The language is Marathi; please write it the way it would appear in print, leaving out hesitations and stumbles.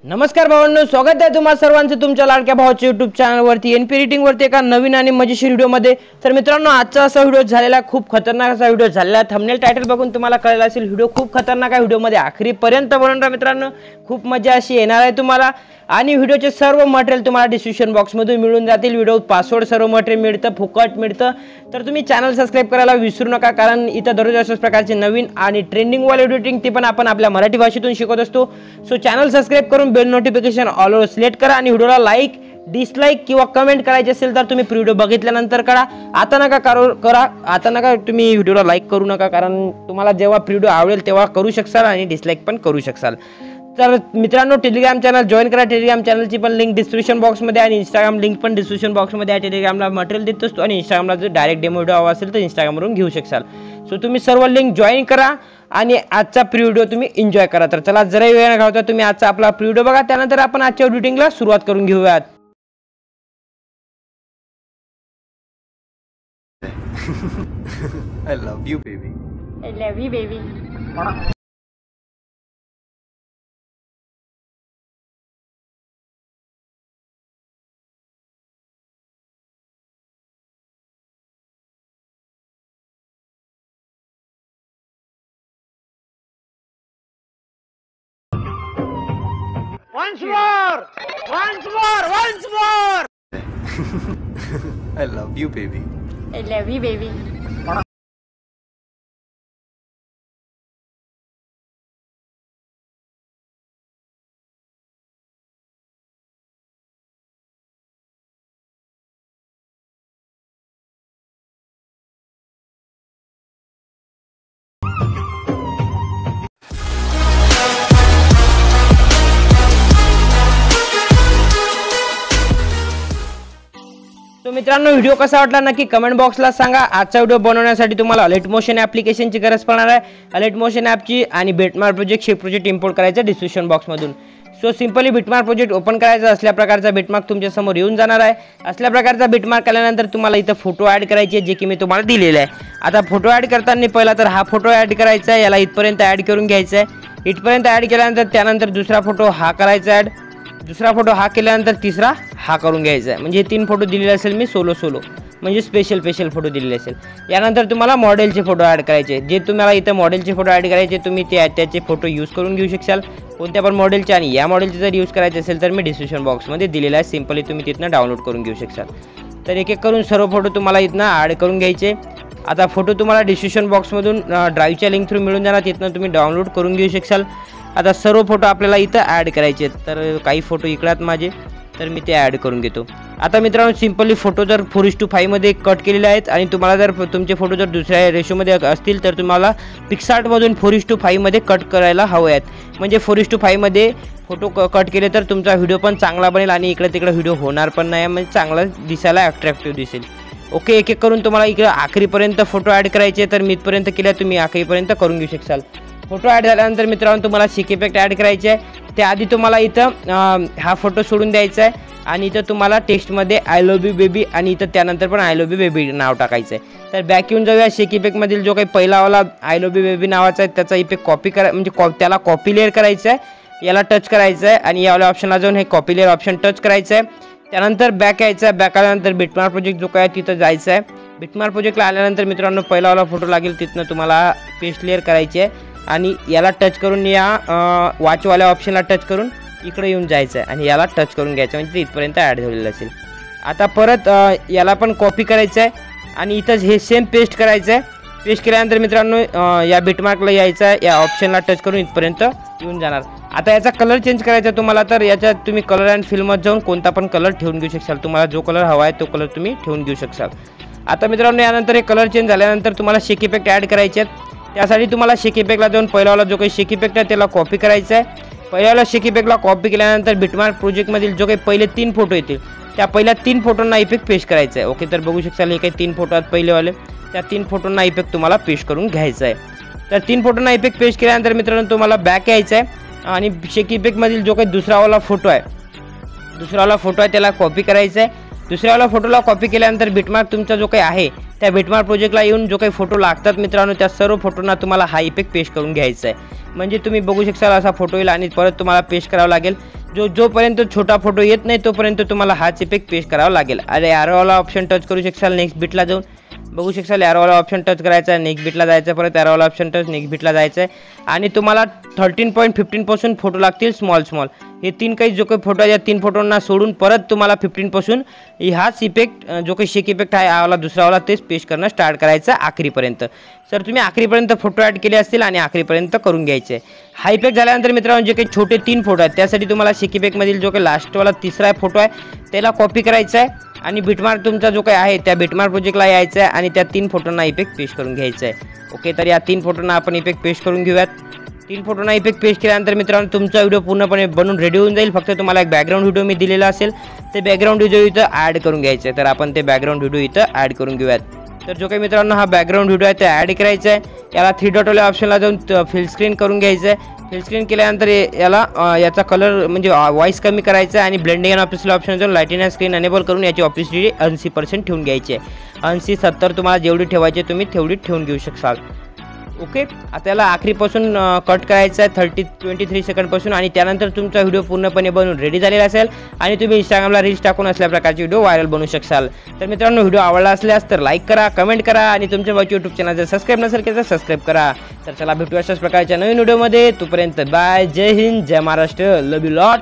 नमस्कार भावांनो, स्वागत आहे तुम्हा सर्वांचं तुमच्या लाडक्या भावाच्या YouTube चॅनलवरती एनपी रेटिंग वरती एका नवीन आणि मजेशीर व्हिडिओमध्ये। तर मित्रांनो, आजचा असा व्हिडिओ झालेला खूप खतरनाक असा व्हिडिओ झालेला। थंबनेल टायटल बघून तुम्हाला कळलं असेल व्हिडिओ खूप खतरनाक आहे। व्हिडिओमध्ये आखरीपर्यंत बनवून राहा मित्रांनो, खूप मजा अशी येणार आहे तुम्हाला। आणि व्हिडिओचे सर्व मटेरियल तुम्हाला डिस्क्रिप्शन बॉक्समध्ये मिळून जातील। व्हिडिओ पासवर्ड सर्व मटेरियल मिळतं, फुकट मिळतं। तर तुम्ही चॅनल सबस्क्राइब करायला विसरू नका, कारण इथं दररोज अशाच प्रकारचे नवीन आणि ट्रेंडिंग वाले एडिटिंग ते पण आपण आपल्या मराठी भाषेतून शिकवत असतो। सो चॅनल सबस्क्राइब करून bell notification all over select करा आणि व्हिडिओला लाईक डिसलाईक किंवा कमेंट करायचे असेल तर तुम्ही व्हिडिओ बघितल्यानंतर करा। आता नका तुम्ही व्हिडिओला लाईक करू नका, कारण तुम्हाला जेव्हा व्हिडिओ आवडेल तेव्हा करू शकाल आणि डिसलाईक पण करू शकाल। तर मित्रांनो, टेलिग्राम चॅनल जॉईन करा। टेलिग्राम चॅनलची पण लिंक डिस्क्रिप्शन बॉक्समध्ये आणि इंस्टाग्राम लिंक पण डिस्क्रिप्शन बॉक्समध्ये आहे। टेलिग्रामला मटेरियल देत असतो आणि इंस्टाग्रामला जर डायरेक्ट डेमो व्हिडिओ हवा असेल तर इंस्टाग्रामवरून घेऊ शकाल। सो तुम्ही सर्व लिंक जॉईन करा आणि आजचा प्री व्हिडिओ तुम्ही एन्जॉय करा। तर चला, जरा वेळ न घालवता तुम्ही आजचा आपला प्री व्हिडिओ बघा, त्यानंतर आपण आजच्या एडिटिंगला सुरुवात करून घेऊयात। I love you, baby. I love you, baby. Once more. I love you, baby. I love you, baby. तो मित्रांनो, व्हिडिओ कसा वाटला नक्की कमेंट बॉक्सला सांगा। आजचा व्हिडिओ बनवण्यासाठी तुम्हाला अलर्ट मोशन ॲप्लिकेशनची गरज पडणार आहे। अलर्ट मोशन ॲपची आणि bitmark project shape project import करायचा डिस्क्रिप्शन बॉक्समधून। So simply bitmark project open करायचा। असल्या प्रकारचा बिटमार्क तुमच्या समोर येऊन जाणार आहे। असल्या प्रकारचा बिटमार्क आल्यानंतर तुम्हाला इथं फोटो ॲड करायचे, जे की मी तुम्हाला दिलेले आहे। आता फोटो ॲड करताना पहिला तर हा फोटो ॲड करायचा आहे, याला इथपर्यंत ॲड करून घ्यायचा आहे। इथपर्यंत ॲड केल्यानंतर त्यानंतर दुसरा फोटो हा करायचा ॲड, दुसरा फोटो हा केल्यानंतर तिसरा हा करून घ्यायचा आहे। म्हणजे 3 फोटो दिलेले असेल मी सोलो म्हणजे स्पेशल फोटो दिलेले असेल। यानंतर तुम्हाला मॉडेलचे फोटो ॲड करायचे, जे तुम्हाला इथं मॉडेलचे फोटो ॲड करायचे तुम्ही त्याचे फोटो यूज करून घेऊ शकाल, कोणत्या पण मॉडेलचे। आणि या मॉडेलचे जर यूज करायचे असेल तर मी डिस्क्रिप्शन बॉक्समध्ये दिलेला आहे, सिंपली तुम्ही तिथनं डाउनलोड करून घेऊ शकाल। तर एक एक करून सर्व फोटो तुम्हाला इथनं ॲड करून घ्यायचे। आता फोटो तुम्हाला डिस्क्रिप्शन बॉक्समधून ड्राईव्हच्या लिंक थ्रू मिळून जाणार, तिथनं तुम्ही डाउनलोड करून घेऊ शकाल। आता सर्व फोटो आपल्याला इथं ॲड करायचे आहेत। तर काही फोटो इकडात माझे, तर मी ते ॲड करून घेतो। आता मित्रांनो, सिंपली फोटो जर 4:5 मध्ये कट केलेले आहेत आणि तुम्हाला जर तुमचे फोटो जर दुसऱ्या रेशोमध्ये असतील तर तुम्हाला पिक्सआर्टमधून 4:5 मध्ये कट करायला हवे आहेत। म्हणजे 4:5 मध्ये फोटो कट केले तर तुमचा व्हिडिओ पण चांगला बनेल आणि इकडे तिकडे व्हिडिओ होणार पण नाही, म्हणजे चांगला दिसायला अट्रॅक्टिव्ह दिसेल। ओके, एक एक करून तुम्हाला इकडे आखरीपर्यंत फोटो ॲड करायचे। तर मी इथपर्यंत केल्या, तुम्ही आखरीपर्यंत करून घेऊ शकाल। फोटो ॲड झाल्यानंतर मित्रांनो तुम्हाला शेक इफेक्ट ॲड करायचे आहे। त्याआधी तुम्हाला इथं हा फोटो सोडून द्यायचा आहे आणि इथं तुम्हाला टेक्स्टमध्ये आय लव्ह यू बेबी आणि इथं त्यानंतर पण आय लव्ह यू बेबी नाव टाकायचं आहे। तर बॅक येऊन जाऊया। शेक इफेक्टमधील जो काही पहिलावाला आय लव्ह यू बेबी नावाचा आहे त्याचा इफेक्ट कॉपी म्हणजे त्याला कॉपी लेअर करायचं आहे, याला टच करायचं आहे आणि यावाल्या ऑप्शनला जाऊन हे कॉपी लेअर ऑप्शन टच करायचं आहे। त्यानंतर बॅक यायचं आहे। बॅक आल्यानंतर बिटमार्क प्रोजेक्ट जो काय तिथं जायचं आहे। बिटमार्क प्रोजेक्टला आल्यानंतर मित्रांनो पहिलावाला फोटो लागेल, तिथनं तुम्हाला पेस्ट लेअर करायची आहे आणि याला टच करून या वॉचवाल्या ऑप्शनला टच करून इकडे येऊन जायचं आहे आणि याला टच करून घ्यायचं, म्हणजे ते इथपर्यंत ॲड झालेलं असेल। आता परत याला पण कॉपी करायचं आहे आणि इथंच हे सेम पेस्ट करायचं आहे। पेस्ट केल्यानंतर मित्रांनो या बिटमार्कला यायचं आहे, या ऑप्शनला टच करून इथपर्यंत येऊन जाणार। आता याचा कलर चेंज करायचा तुम्हाला, तर याच्यात तुम्ही कलर अँड फिल्ममध्ये जाऊन कोणता पण कलर ठेवून घेऊ शकाल। तुम्हाला जो कलर हवा आहे तो कलर तुम्ही ठेवून घेऊ शकाल। आता मित्रांनो, यानंतर हे कलर चेंज झाल्यानंतर तुम्हाला शेक इफेक्ट ॲड करायचे आहेत। त्यासाठी तुम्हाला शेक इफेक्टला जाऊन पहिलावाला जो काही शेक इफेक्ट आहे त्याला कॉपी करायचा आहे। पहिल्यावाला शेक इफेक्टला कॉपी केल्यानंतर बिटमार्क प्रोजेक्टमधील जो काही पहिले 3 फोटो येतील त्या पहिल्या 3 फोटोंना इफेक्ट पेस्ट करायचा आहे। ओके, तर बघू शकाल हे काही 3 फोटो आहेत पहिलेवाले, त्या 3 फोटोंना इफेक्ट तुम्हाला पेस्ट करून घ्यायचा आहे। तर 3 फोटोंना इफेक्ट पेस्ट केल्यानंतर मित्रांनो तुम्हाला बॅक यायचं आहे आणि शेक इफेक्टमधील जो काही दुसरावाला फोटो आहे त्याला कॉपी करायचा आहे। दुसऱ्यावाला फोटोला कॉपी केल्यानंतर बिटमार्क तुमचा जो काही आहे त्या बिटमार्क प्रोजेक्टला येऊन जो काही फोटो लागतात मित्रांनो त्या सर्व फोटोंना तुम्हाला हा इफेक्ट पेस्ट करून घ्यायचा आहे। म्हणजे तुम्ही बघू शकाल असा फोटो येईल आणि परत तुम्हाला पेस्ट करावा लागेल। जोपर्यंत छोटा फोटो येत नाही तोपर्यंत तुम्हाला हाच इफेक्ट पेस्ट करावा लागेल. अरे ॲरोवाला ऑप्शन टच करू शकाल, नेक्स्ट बिटला जाऊन बघू शकाल. ॲरोवाला ऑप्शन टच करायचा आहे, नेक्स्ट बिटला जायचं, परत ॲरोवाला ऑप्शन टच, नेक्स्ट बिटला जायचं आहे. आणि तुम्हाला 13.15 पासून फोटो लागतील स्मॉल. हे 3 काही जो काही फोटो आहे या 3 फोटोंना सोडून परत तुम्हाला 15 पासून हाच इफेक्ट जो काही शेक इफेक्ट आहे आवाला दुसरावाला तेच पेस्ट करणं स्टार्ट करायचं आखरीपर्यंत. तर तुम्ही आखरीपर्यंत फोटो ॲड केले असतील आणि आखरीपर्यंत करून घ्यायचे. हा इफेक्ट झाल्यानंतर मित्रांनो जे काही छोटे 3 फोटो आहेत त्यासाठी तुम्हाला शेक इफेक्टमधील जो काही लास्टवाला तिसरा फोटो आहे त्याला कॉपी करायचा आहे आणि बिटमार्क तुमचा जो काही आहे त्या बिटमार्क प्रोजेक्टला यायचं आहे आणि त्या 3 फोटोंना इफेक्ट पेस्ट करून घ्यायचं आहे. ओके, तर या 3 फोटोंना आपण इफेक्ट पेस्ट करून घेऊयात. 3 फोटोंना इफेक्ट पेस्ट केल्यानंतर मित्रांनो तुमचा व्हिडिओ पूर्णपणे बनून रेडी होऊन जाईल. फक्त तुम्हाला एक बॅकग्राऊंड व्हिडिओ मी दिलेला असेल ते बॅकग्राऊंड व्हिडिओ इथं ॲड करून घ्यायचं आहे. तर आपण ते बॅकग्राऊंड व्हिडिओ इथं ॲड करून घेऊयात. तर जो काही मित्रांनो हा बॅकग्राऊंड व्हिडिओ आहे ते ॲड करायचा आहे. याला 3 डॉट वाल्या ऑप्शनला जाऊन फिल स्क्रीन करून घ्यायचं आहे. फिल स्क्रीन केल्यानंतर याचा कलर म्हणजे व्हॉइस कमी करायचा आहे आणि ब्लेंडिंग अँड ऑफिशियल ऑप्शन जाऊन लाईटिंग अँड स्क्रीन अनेबल करून याची ऑफिशियली 80% ठेवून घ्यायची आहे. 80-70 तुम्हाला जेवढी ठेवायची तुम्ही तेवढी ठेवून घेऊ शकाल. ओके, आता याला आखरीपासून कट करायचं आहे 23 सेकंडपासून आणि त्यानंतर तुमचा व्हिडिओ पूर्णपणे बनवून रेडी झालेला असेल आणि तुम्ही इंस्टाग्रामला रील्स टाकून असल्या प्रकारचे व्हिडिओ व्हायरल बनवू शकाल. तर मित्रांनो व्हिडिओ आवडला असल्यास तर लाईक करा, कमेंट करा आणि तुमच्या यूट्यूब चॅनल जर सबस्क्राईब नसेल केलं तर सबस्क्राईब करा. तर चला भेटू अशाच प्रकारच्या नवीन व्हिडिओमध्ये. तोपर्यंत बाय, जय हिंद, जय महाराष्ट्र, लव यू लॉट.